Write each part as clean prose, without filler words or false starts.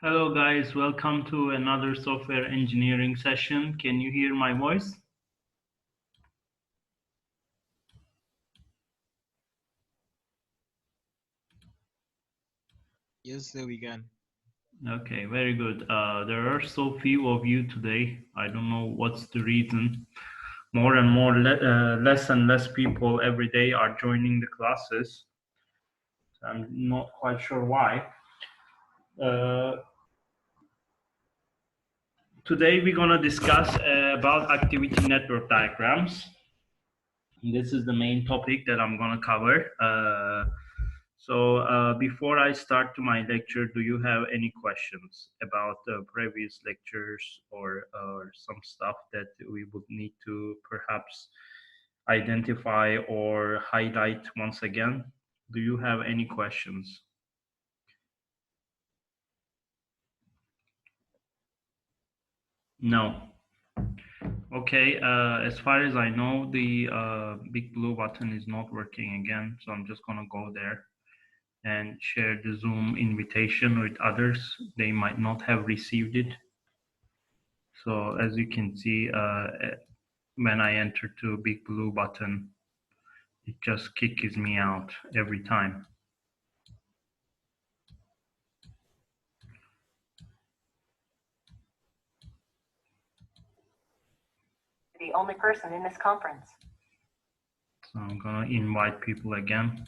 Hello guys, welcome to another software engineering session. Can you hear my voice? Yes, sir, we can. Okay, very good. There are so few of you today. I don't know what's the reason. More and more, less and less people every day are joining the classes. I'm not quite sure why. Uh, Today we're gonna discuss about activity network diagrams. This is the main topic that I'm going to cover. Before I start to my lecture, do you have any questions about the previous lectures or some stuff that we would need to perhaps identify or highlight once again? Do you have any questions? No. Okay, as far as I know, the big blue button is not working again, so I'm just gonna go there and share the Zoom invitation with others. They might not have received it. So as you can see, when I enter to big blue button, it just kicks me out every time. The only person in this conference. So I'm gonna invite people again.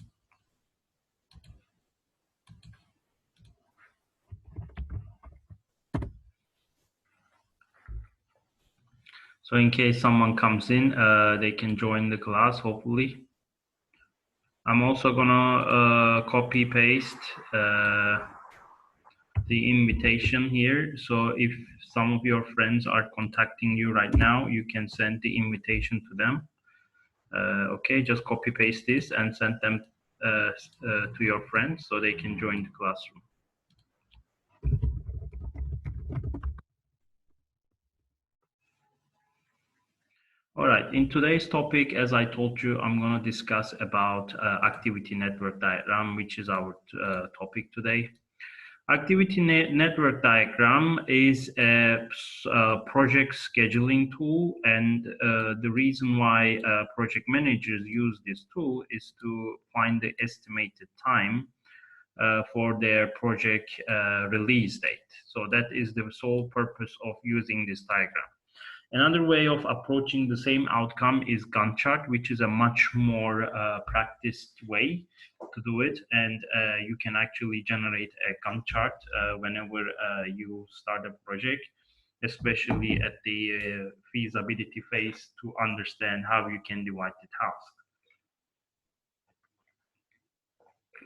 So in case someone comes in, they can join the class, hopefully. I'm also gonna copy paste the invitation here. So if some of your friends are contacting you right now, you can send the invitation to them. Okay, just copy paste this and send them to your friends so they can join the classroom. All right, in today's topic, as I told you, I'm going to discuss about activity network diagram, which is our topic today. Activity network diagram is a project scheduling tool, and the reason why project managers use this tool is to find the estimated time for their project release date. So that is the sole purpose of using this diagram. Another way of approaching the same outcome is Gantt chart, which is a much more practiced way to do it. And you can actually generate a Gantt chart whenever you start a project, especially at the feasibility phase, to understand how you can divide the task.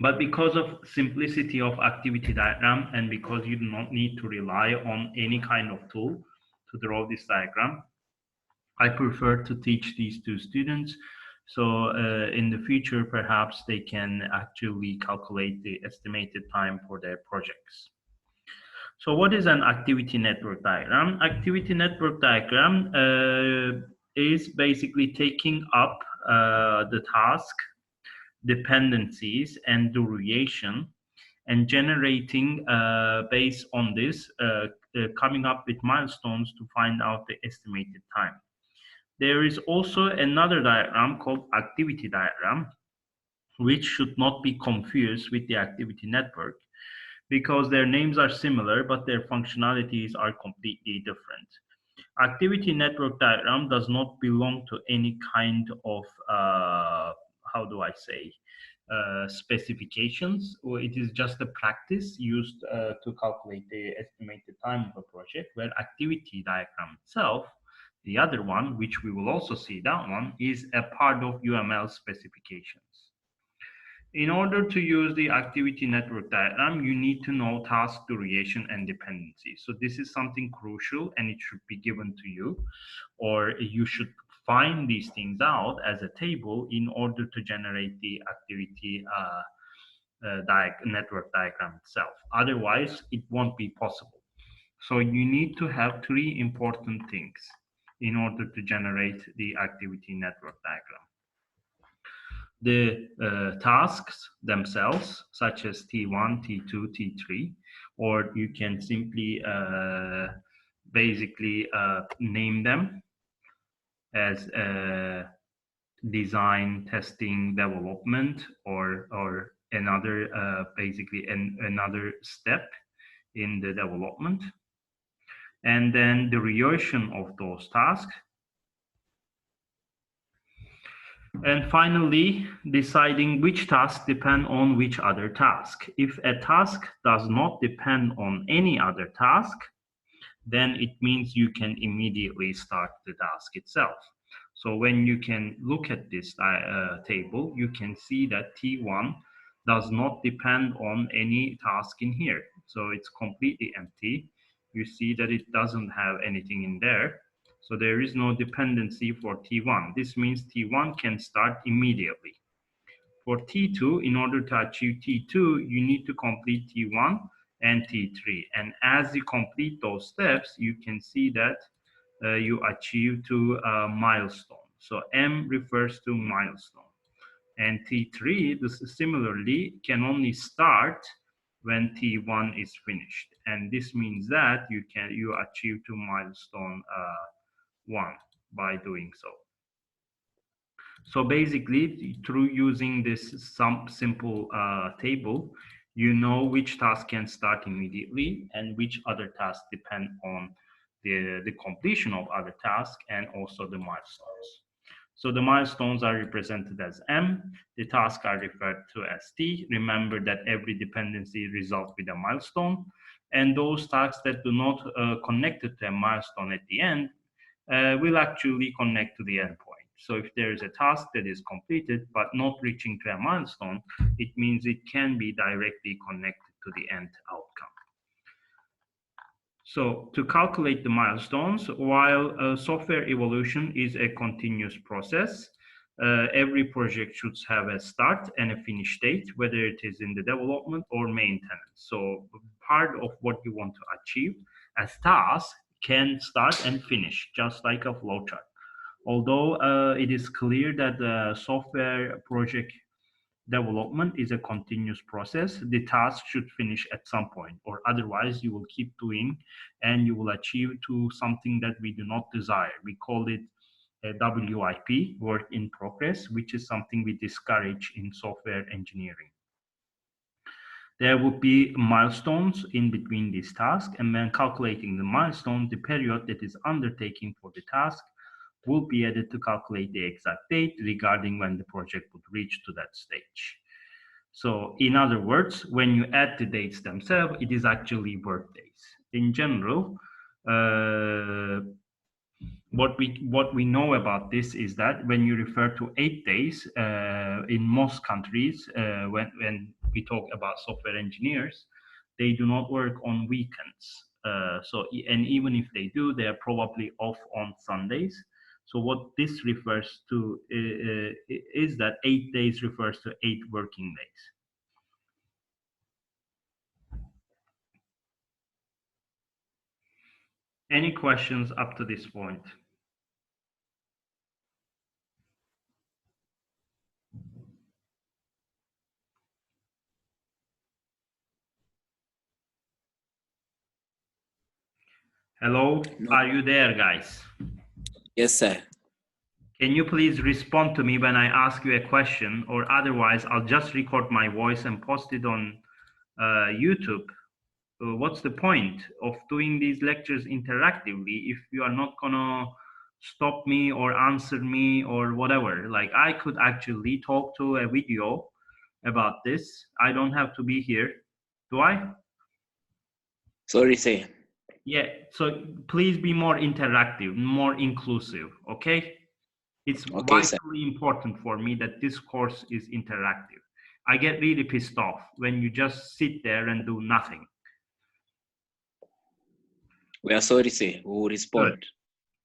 But because of simplicity of activity diagram and because you do not need to rely on any kind of tool to draw this diagram, I prefer to teach these to students. So in the future, perhaps they can actually calculate the estimated time for their projects. So what is an activity network diagram? Activity network diagram is basically taking up the task, dependencies, and duration, and generating based on this, coming up with milestones to find out the estimated time. There is also another diagram called activity diagram, which should not be confused with the activity network because their names are similar, but their functionalities are completely different. Activity network diagram does not belong to any kind of, how do I say, specifications, or it is just a practice used to calculate the estimated time of a project, where activity diagram itself, the other one, which we will also see, that one is a part of UML specifications. In order to use the activity network diagram, you need to know task duration and dependency. So this is something crucial and it should be given to you, or you should find these things out as a table in order to generate the activity network diagram itself. Otherwise, it won't be possible. So you need to have three important things in order to generate the activity network diagram. the tasks themselves, such as T1, T2, T3, or you can simply basically name them as design, testing, development, or another basically another step in the development. And then the reversion of those tasks. And finally, deciding which task depend on which other task. If a task does not depend on any other task, then it means you can immediately start the task itself. So when you can look at this table, you can see that T1 does not depend on any task in here. So it's completely empty. You see that it doesn't have anything in there. So there is no dependency for T1. This means T1 can start immediately. For T2, in order to achieve T2, you need to complete T1 and T3. And as you complete those steps, you can see that you achieve two milestones. So M refers to milestone. And T3, this similarly, can only start when T1 is finished. And this means that you achieve to milestone 1 by doing so. So basically, through using this simple table, you know which task can start immediately and which other tasks depend on the completion of other tasks and also the milestones. So the milestones are represented as M, the tasks are referred to as T. Remember that every dependency results with a milestone, and those tasks that do not connect to a milestone at the end will actually connect to the endpoint. So if there is a task that is completed but not reaching to a milestone, it means it can be directly connected to the end outcome. So to calculate the milestones, while software evolution is a continuous process, every project should have a start and a finish date, whether it is in the development or maintenance. So part of what you want to achieve as tasks can start and finish, just like a flowchart. Although it is clear that the software project development is a continuous process, the task should finish at some point, or otherwise you will keep doing and you will achieve to something that we do not desire. We call it a WIP, work in progress, which is something we discourage in software engineering. There would be milestones in between these tasks, and when calculating the milestone, the period that is undertaken for the task will be added to calculate the exact date regarding when the project would reach to that stage. So in other words, when you add the dates themselves, it is actually work days. In general, what we know about this is that when you refer to 8 days in most countries, when we talk about software engineers, they do not work on weekends. And even if they do, they are probably off on Sundays. So what this refers to is that 8 days refers to 8 working days. Any questions up to this point? Hello, No. are you there, guys? Yes, sir. Can you please respond to me when I ask you a question, or otherwise I'll just record my voice and post it on YouTube. What's the point of doing these lectures interactively if you are not gonna stop me or answer me or whatever? Like, I could actually talk to a video about this. I don't have to be here, do I? Sorry, sir. Yeah, so please be more interactive, more inclusive, okay? It's Okay, sir. vitally important for me that this course is interactive. I get really pissed off when you just sit there and do nothing. We are sorry, sir. We will respond. Good.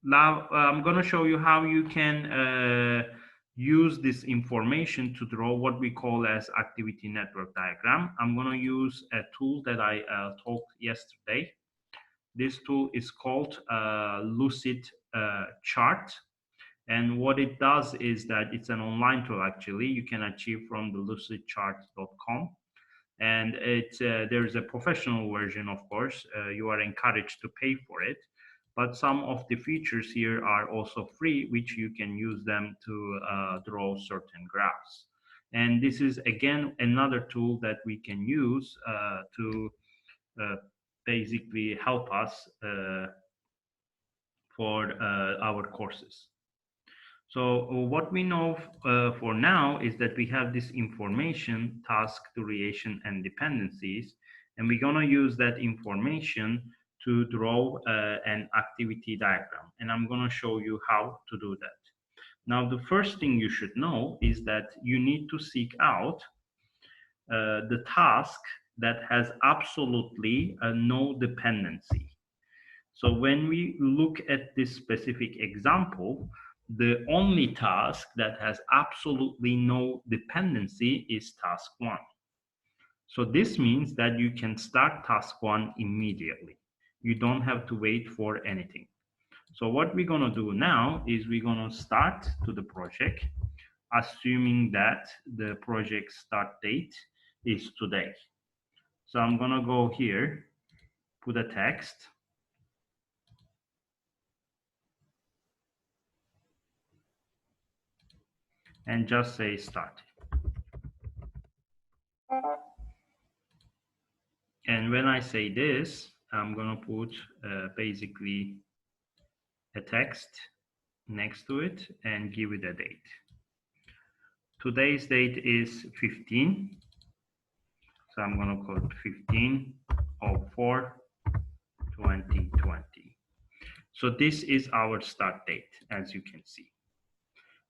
Now, I'm going to show you how you can use this information to draw what we call as activity network diagram. I'm going to use a tool that I talked yesterday. This tool is called Lucid Chart. And what it does is that it's an online tool actually. You can achieve from the lucidchart.com. And there's a professional version, of course. You are encouraged to pay for it. But some of the features here are also free, which you can use them to draw certain graphs. And this is, again, another tool that we can use to basically help us for our courses. So what we know for now is that we have this information, task, duration, and dependencies, and we're gonna use that information to draw an activity diagram. And I'm gonna show you how to do that. Now, the first thing you should know is that you need to seek out the task that has absolutely no dependency. So when we look at this specific example, the only task that has absolutely no dependency is task 1. So this means that you can start task 1 immediately. You don't have to wait for anything. So what we're going to do now is we're going to start to the project, assuming that the project start date is today. So I'm going to go here, put a text, and just say start. And when I say this, I'm going to put basically a text next to it and give it a date. Today's date is 15. So I'm going to call it 15/04/2020. So this is our start date, as you can see.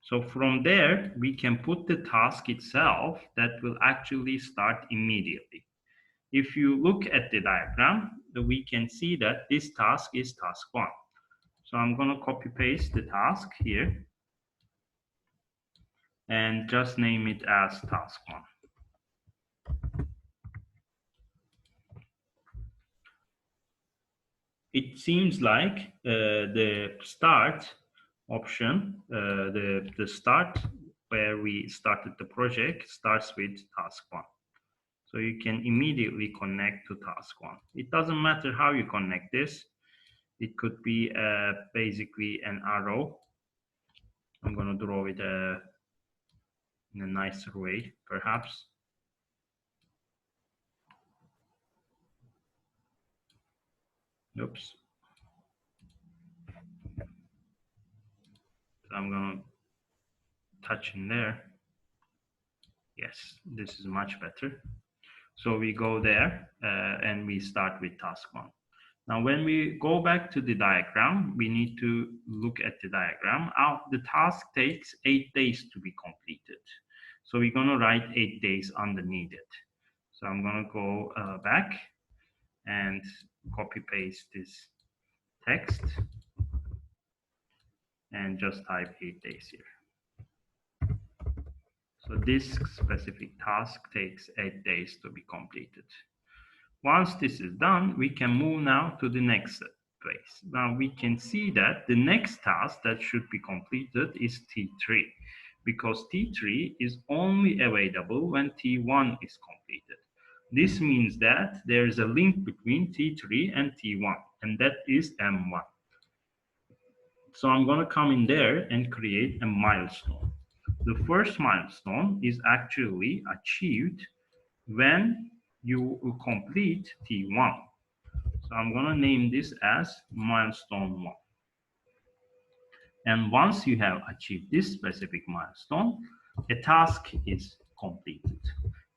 So from there, we can put the task itself that will actually start immediately. If you look at the diagram, we can see that this task is task 1. So I'm going to copy paste the task here and just name it as task 1. It seems like the start option, the start where we started the project starts with task 1. So you can immediately connect to task 1. It doesn't matter how you connect this. It could be basically an arrow. I'm going to draw it in a nicer way, perhaps. Oops. So I'm going to touch in there. Yes, this is much better. So we go there and we start with task 1. Now, when we go back to the diagram, we need to look at the diagram. The task takes 8 days to be completed. So we're going to write 8 days underneath it. So I'm going to go back and copy paste this text and just type 8 days here. So this specific task takes 8 days to be completed. Once this is done, we can move now to the next place. Now we can see that the next task that should be completed is T3, because T3 is only available when T1 is completed. This means that there is a link between T3 and T1, and that is M1. So I'm going to come in there and create a milestone. The first milestone is actually achieved when you complete T1. So I'm going to name this as milestone 1. And once you have achieved this specific milestone, a task is completed.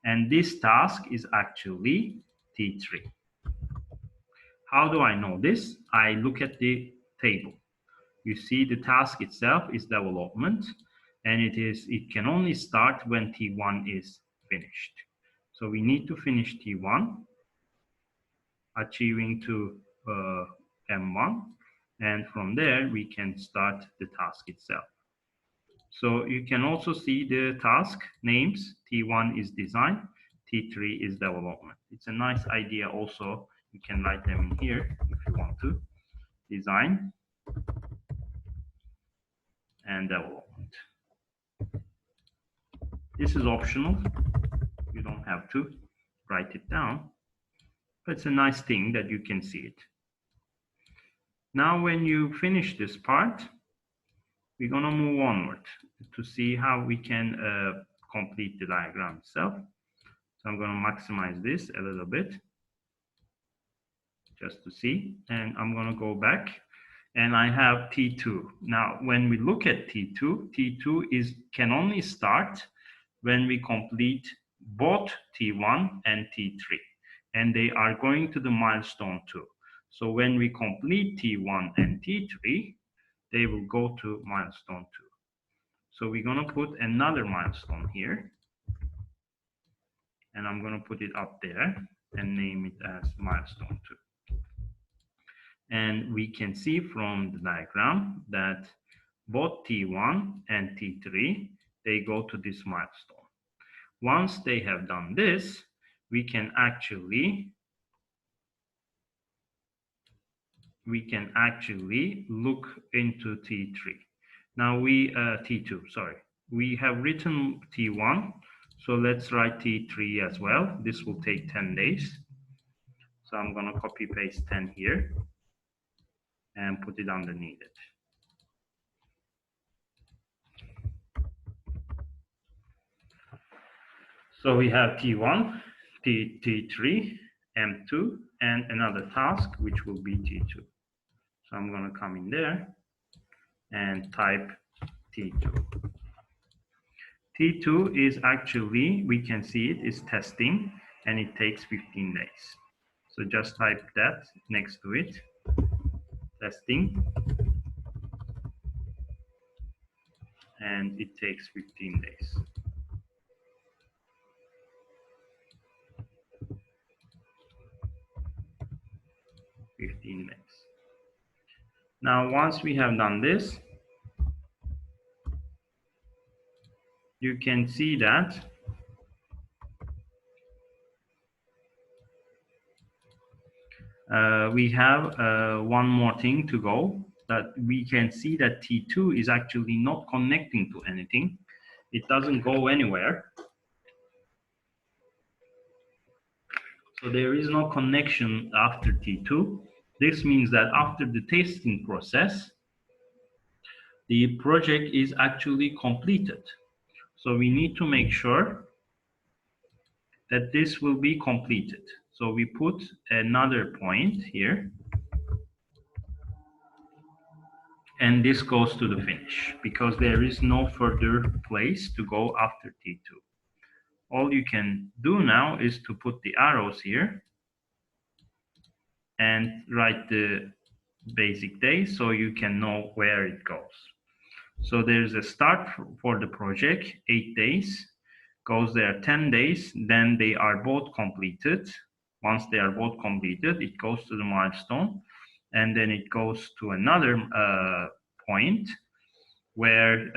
And this task is actually T3. How do I know this? I look at the table. You see the task itself is development, and it can only start when T1 is finished. So we need to finish T1, achieving to M1, and from there we can start the task itself. So you can also see the task names. T1 is design, T3 is development. It's a nice idea also. You can write them in here if you want to. Design and development. This is optional. You don't have to write it down, but it's a nice thing that you can see it. Now, when you finish this part, we're gonna move onward to see how we can complete the diagram itself. So I'm gonna maximize this a little bit just to see, and I'm gonna go back and I have T2. Now, when we look at T2, T2 can only start when we complete both T1 and T3, and they are going to the milestone 2. So when we complete T1 and T3, they will go to milestone 2. So we're gonna put another milestone here, and I'm gonna put it up there and name it as milestone 2. And we can see from the diagram that both T1 and T3, they go to this milestone. Once they have done this, we can actually look into T3. Now T2, sorry. We have written T1, so let's write T3 as well. This will take 10 days. So I'm gonna copy paste 10 here and put it underneath it. So we have T1, T3, M2, and another task, which will be T2. So I'm going to come in there and type T2. T2 is actually, we can see it is testing, and it takes 15 days. So just type that next to it, testing, and it takes 15 days. Now, once we have done this, you can see that we have one more thing to go, that we can see that T2 is actually not connecting to anything. It doesn't go anywhere. So there is no connection after T2. This means that after the testing process, the project is actually completed. So we need to make sure that this will be completed. So we put another point here, and this goes to the finish because there is no further place to go after T2. All you can do now is to put the arrows here and write the basic days so you can know where it goes. So there's a start for the project, 8 days, goes there 10 days, then they are both completed. Once they are both completed, it goes to the milestone, and then it goes to another point where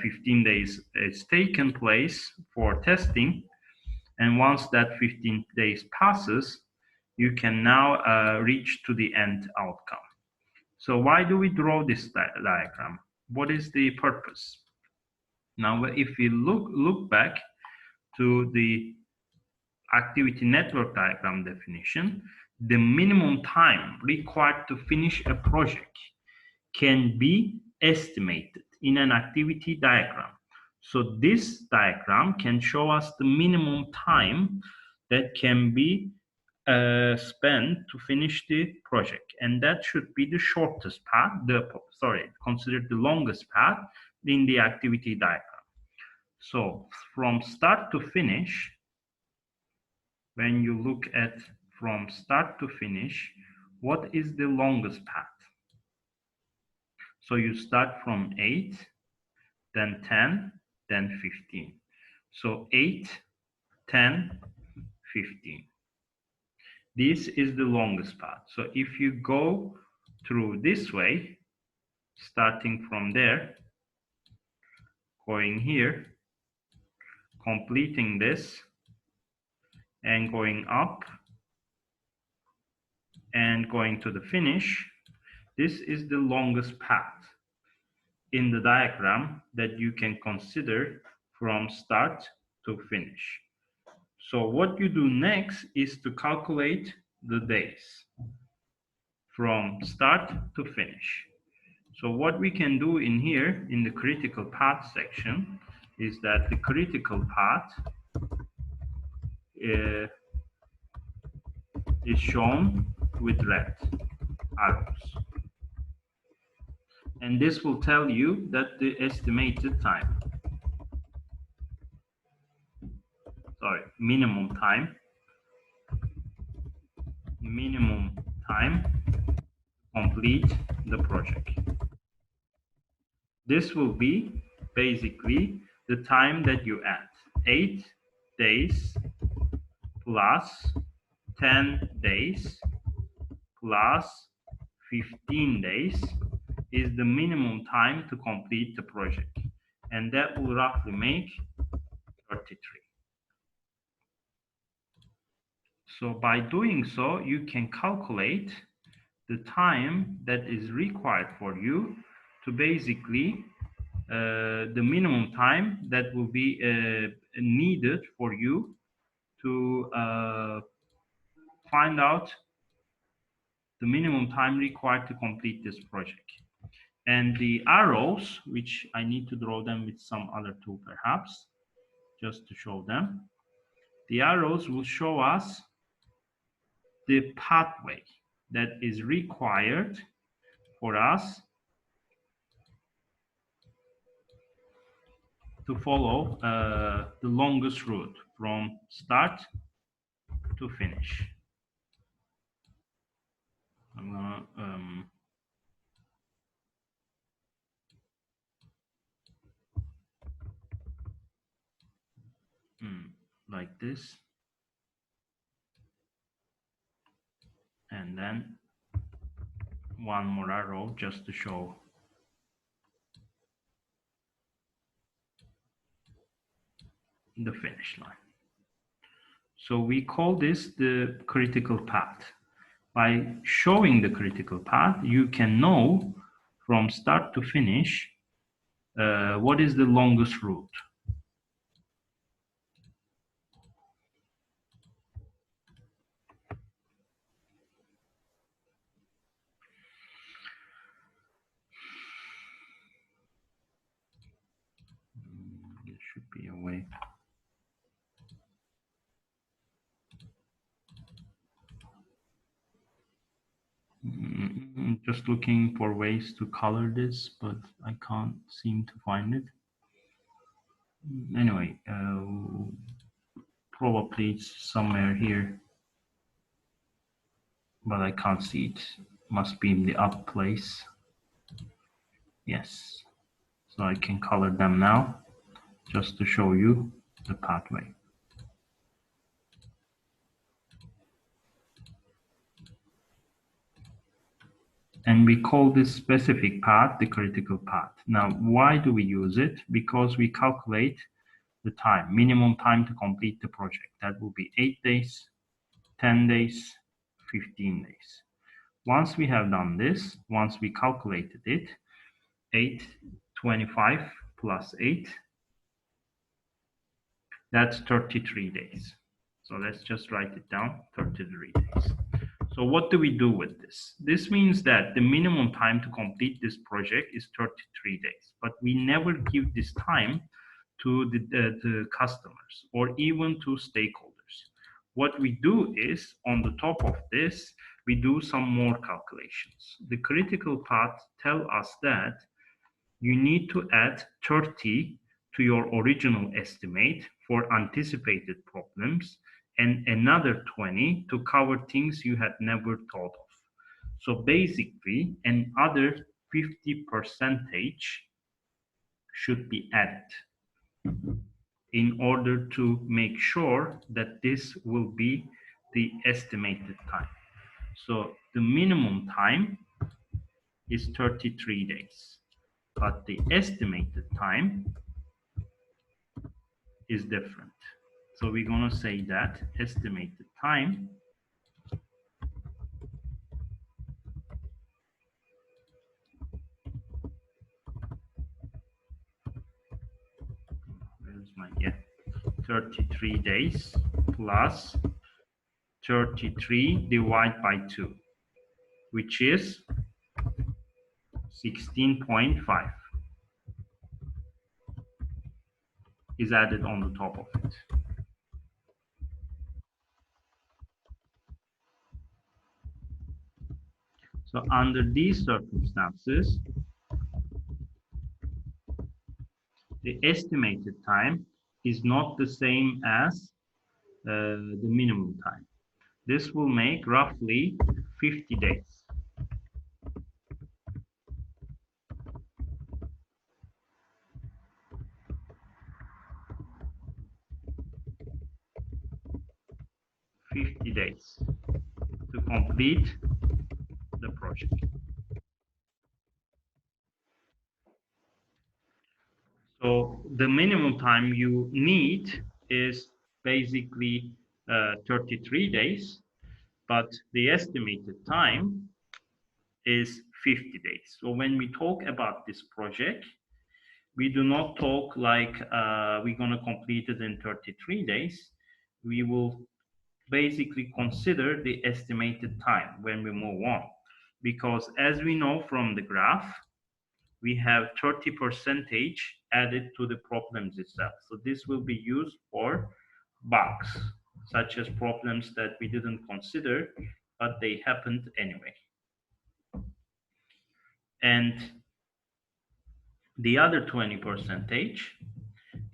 15 days is taken place for testing. And once that 15 days passes, you can now reach to the end outcome. So why do we draw this diagram? What is the purpose? Now, if we look back to the activity network diagram definition, the minimum time required to finish a project can be estimated in an activity diagram. So this diagram can show us the minimum time that can be spent to finish the project, and that should be the shortest path, considered the longest path in the activity diagram. So from start to finish, when you look at from start to finish, what is the longest path? So you start from 8, then 10, then 15. So 8, 10, 15. This is the longest path. So if you go through this way, starting from there, going here, completing this, and going up, and going to the finish, this is the longest path. in the diagram that you can consider from start to finish. So what you do next is to calculate the days from start to finish. So what we can do in here in the critical path section is that the critical path is shown with red arrows. And this will tell you that the estimated time, minimum time to complete the project. This will be basically the time that you add. 8 days plus 10 days plus 15 days is the minimum time to complete the project. And that will roughly make 33. So by doing so, you can calculate the time that is required for you to basically the minimum time that will be needed for you to find out the minimum time required to complete this project. And the arrows, which I need to draw them with some other tool perhaps, just to show them. The arrows will show us the pathway that is required for us to follow the longest route from start to finish. I'm gonna like this, and then one more arrow just to show the finish line. So we call this the critical path. By showing the critical path, you can know from start to finish what is the longest route. There should be a way. Just looking for ways to color this, but I can't seem to find it. Anyway, probably it's somewhere here, but I can't see it. Must be in the up place. Yes, so I can color them now just to show you the pathway. And we call this specific path the critical path. Now, why do we use it? Because we calculate the time, minimum time to complete the project. That will be 8 days, 10 days, 15 days. Once we have done this, once we calculated it, 25 plus 8, that's 33 days. So let's just write it down, 33 days. So what do we do with this? This means that the minimum time to complete this project is 33 days, but we never give this time to the customers or even to stakeholders. What we do is, on the top of this, we do some more calculations. The critical path tell us that you need to add 30 to your original estimate for anticipated problems and another 20 to cover things you had never thought of. So basically, another 50% should be added in order to make sure that this will be the estimated time. So the minimum time is 33 days, but the estimated time is different. So we're going to say that estimated time Yeah, 33 days plus 33 divided by 2, which is 16.5 is added on the top of it. So under these circumstances, the estimated time is not the same as the minimum time. This will make roughly 50 days. To complete the project. So the minimum time you need is basically 33 days, but the estimated time is 50 days. So when we talk about this project, we do not talk like we're going to complete it in 33 days. We will basically consider the estimated time when we move on. Because as we know from the graph, we have 30% added to the problems itself. So this will be used for bugs, such as problems that we didn't consider, but they happened anyway. And the other 20%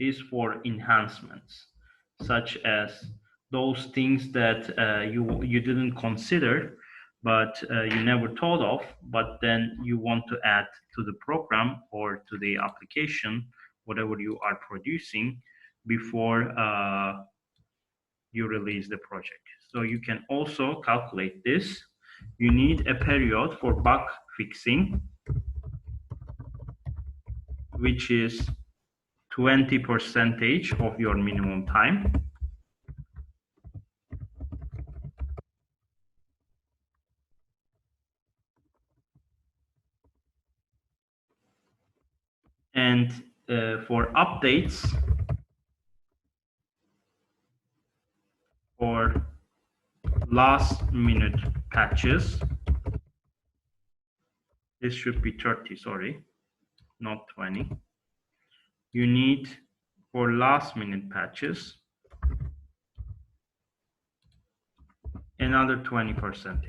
is for enhancements, such as those things that you didn't consider, but you never thought of, but then you want to add to the program or to the application, whatever you are producing, before you release the project. So you can also calculate this. You need a period for bug fixing, which is 20% of your minimum time. And for updates or last minute patches, this should be 30, sorry, not 20. You need for last minute patches another 20%.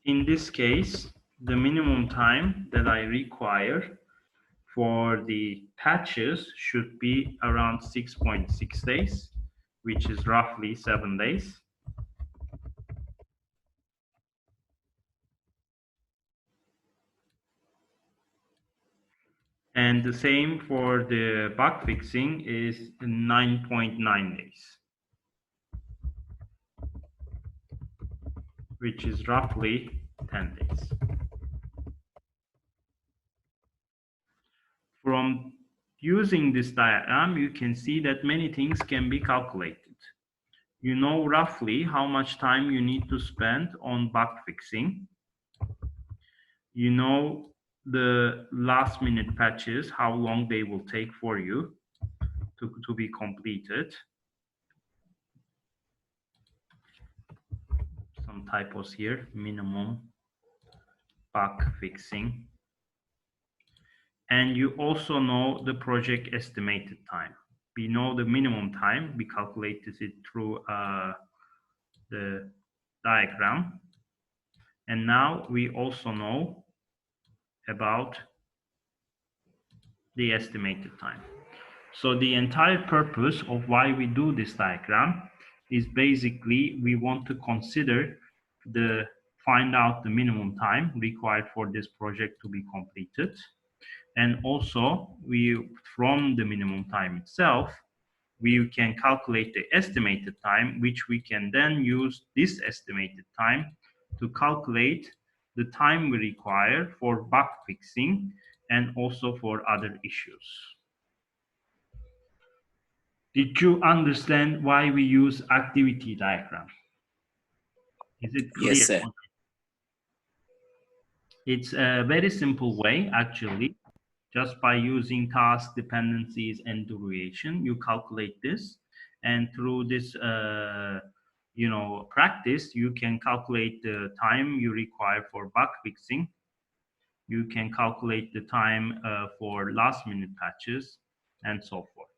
In this case, the minimum time that I require for the patches should be around 6.6 days, which is roughly 7 days. And the same for the bug fixing is 9.9 days, which is roughly 10 days. From using this diagram, you can see that many things can be calculated. You know roughly how much time you need to spend on bug fixing. You know the last minute patches, how long they will take for you to be completed. Some typos here, minimum bug fixing. And you also know the project estimated time. We know the minimum time, we calculated it through the diagram. And now we also know about the estimated time. So the entire purpose of why we do this diagram is basically we want to consider find out the minimum time required for this project to be completed. And also from the minimum time itself, we can calculate the estimated time, which we can then use this estimated time to calculate the time we require for bug fixing and also for other issues. Did you understand why we use activity diagram? Is it clear? Yes, sir. It's a very simple way, actually. Just by using task dependencies and duration, you calculate this. And through this, practice, you can calculate the time you require for bug fixing. You can calculate the time for last minute patches and so forth.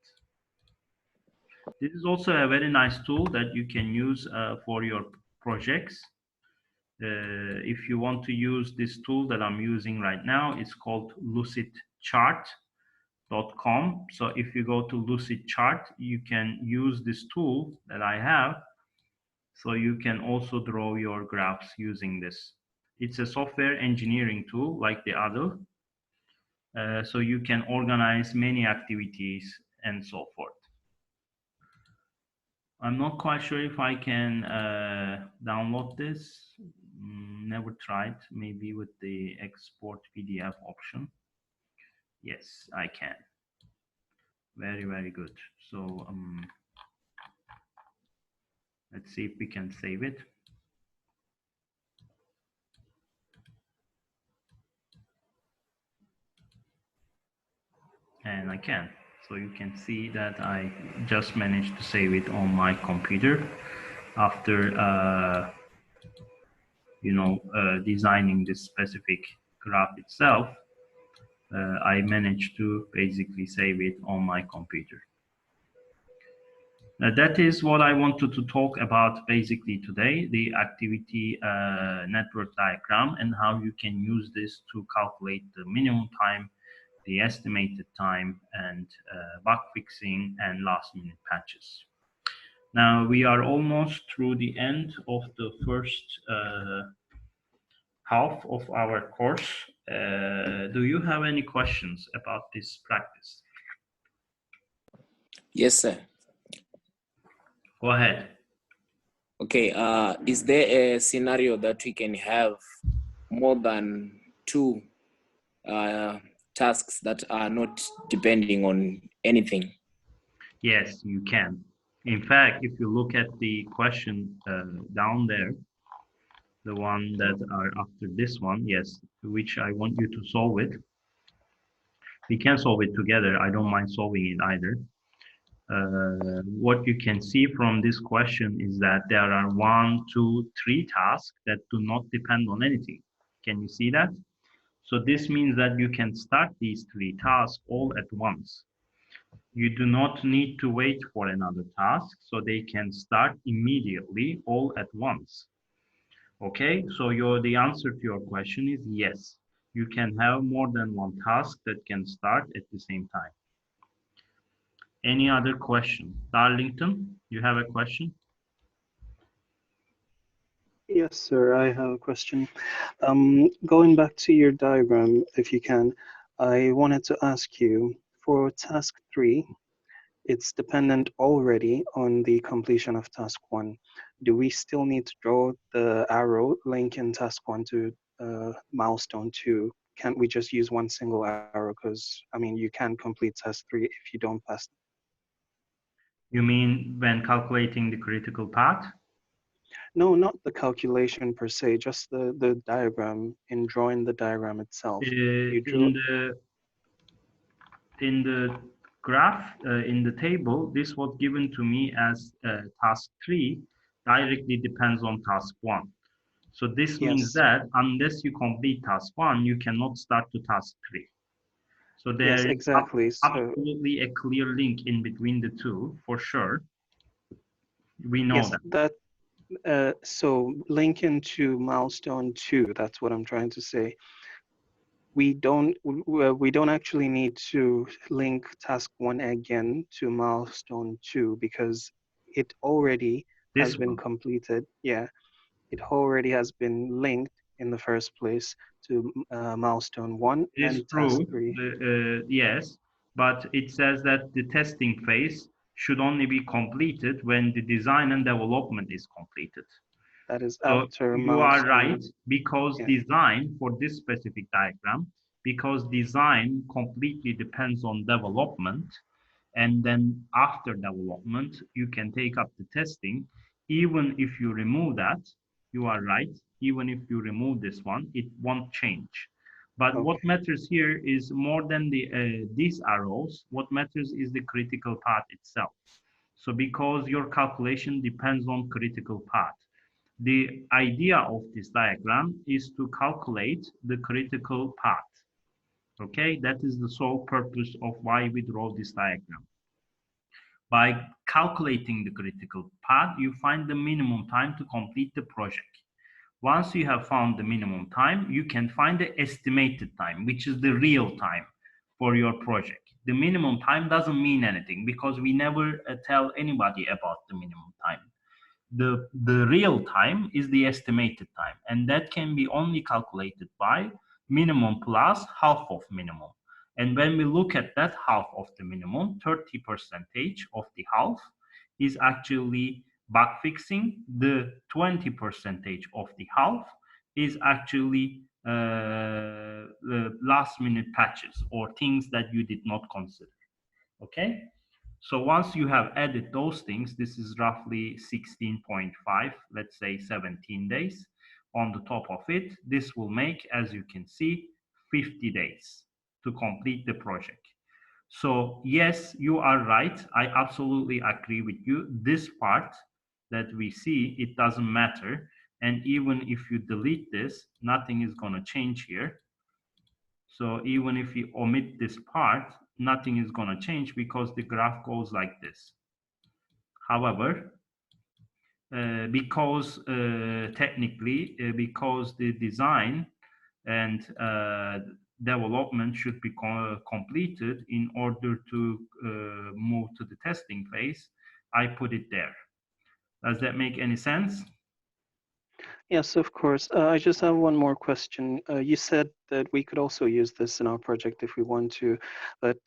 This is also a very nice tool that you can use for your projects. If you want to use this tool that I'm using right now, it's called Lucid Chart.com. So if you go to Lucid Chart, you can use this tool that I have. So you can also draw your graphs using this. It's a software engineering tool like the other. So you can organize many activities and so forth. I'm not quite sure if I can download this. Never tried, maybe with the export PDF option. Yes, I can. Very, very good. So let's see if we can save it. And I can. So you can see that I just managed to save it on my computer after designing this specific graph itself. I managed to basically save it on my computer. That is what I wanted to talk about basically today, the activity network diagram and how you can use this to calculate the minimum time, the estimated time, and bug fixing and last minute patches. Now we are almost through the end of the first half of our course. Do you have any questions about this practice? Yes, sir. Go ahead. Okay, is there a scenario that we can have more than two tasks that are not depending on anything? Yes, you can. In fact, if you look at the question down there, the one that are after this one, yes, which I want you to solve it. We can solve it together. I don't mind solving it either. What you can see from this question is that there are 1, 2, 3 tasks that do not depend on anything. Can you see that? So this means that you can start these 3 tasks all at once. You do not need to wait for another task, so they can start immediately all at once. Okay, so the answer to your question is yes. You can have more than one task that can start at the same time. Any other question? Darlington, you have a question? Yes, sir, I have a question. Going back to your diagram, if you can, I wanted to ask you, for task 3, it's dependent already on the completion of task 1. Do we still need to draw the arrow linking task 1 to milestone 2? Can't we just use one single arrow? Because, I mean, you can complete task 3 if you don't pass. You mean when calculating the critical path? No, not the calculation per se, just the diagram, in drawing the diagram itself. You drew in the graph, in the table, this was given to me as task 3 directly depends on task 1. So this means Yes. that unless you complete task 1, you cannot start to task 3. So there Yes, is exactly. So absolutely a clear link in between the two, for sure. We know yes, that. so linking to milestone 2, that's what I'm trying to say. We don't actually need to link task 1 again to milestone 2 because it already has been completed. Yeah, it already has been linked in the first place to milestone 1 and task 3. Yes, but it says that the testing phase should only be completed when the design and development is completed. That is So after you are right, milestone. because Yeah. design for this specific diagram, because design completely depends on development, and then after development, you can take up the testing. Even if you remove that, You are right. Even if you remove this one, it won't change. But Okay. what matters here is more than these arrows. What matters is the critical path itself. So because your calculation depends on critical path, the idea of this diagram is to calculate the critical path. Okay, that is the sole purpose of why we draw this diagram. By calculating the critical path, you find the minimum time to complete the project. Once you have found the minimum time, you can find the estimated time, which is the real time for your project. The minimum time doesn't mean anything because we never tell anybody about the minimum time. The real time is the estimated time, and that can be only calculated by minimum plus half of minimum. And when we look at that half of the minimum, 30% of the half is actually bug fixing. The 20% of the half is actually last minute patches or things that you did not consider. Okay, so once you have added those things, this is roughly 16.5, let's say 17 days. On the top of it, this will make, as you can see, 50 days to complete the project. So yes, you are right. I absolutely agree with you. This part that we see, it doesn't matter. And even if you delete this, nothing is going to change here. So even if you omit this part, nothing is going to change because the graph goes like this. However, because technically, because the design and development should be completed in order to move to the testing phase, I put it there. Does that make any sense? Yes, of course. I just have one more question. You said that we could also use this in our project if we want to, but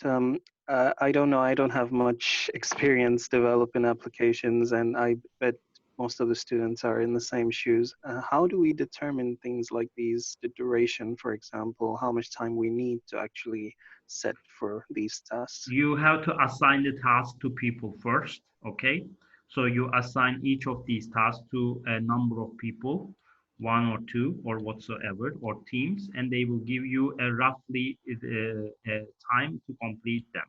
I don't know. I don't have much experience developing applications, and I bet most of the students are in the same shoes. How do we determine things like these, the duration, for example, how much time we need to actually set for these tasks? You have to assign the task to people first, okay? So you assign each of these tasks to a number of people, one or two or whatsoever, or teams, and they will give you a roughly time to complete them.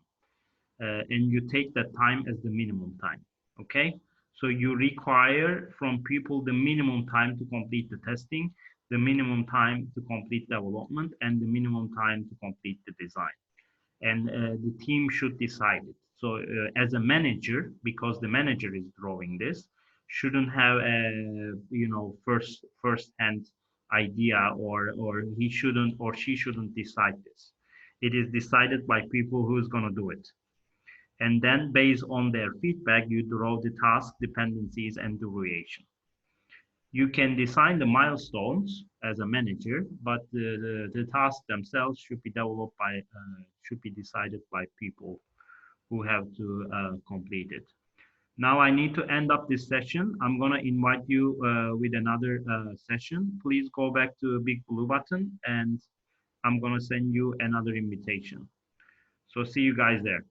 And you take that time as the minimum time, okay? So you require from people the minimum time to complete the testing, the minimum time to complete development, and the minimum time to complete the design. And the team should decide it. So as a manager, because the manager is drawing this, shouldn't have a first hand idea, or he shouldn't or she shouldn't decide this. It is decided by people who's going to do it. And then based on their feedback, you draw the task dependencies and duration. You can design the milestones as a manager, but the tasks themselves should be developed by, should be decided by people who have to complete it. Now I need to end up this session. I'm gonna invite you with another session. Please go back to a big blue button and I'm gonna send you another invitation. So see you guys there.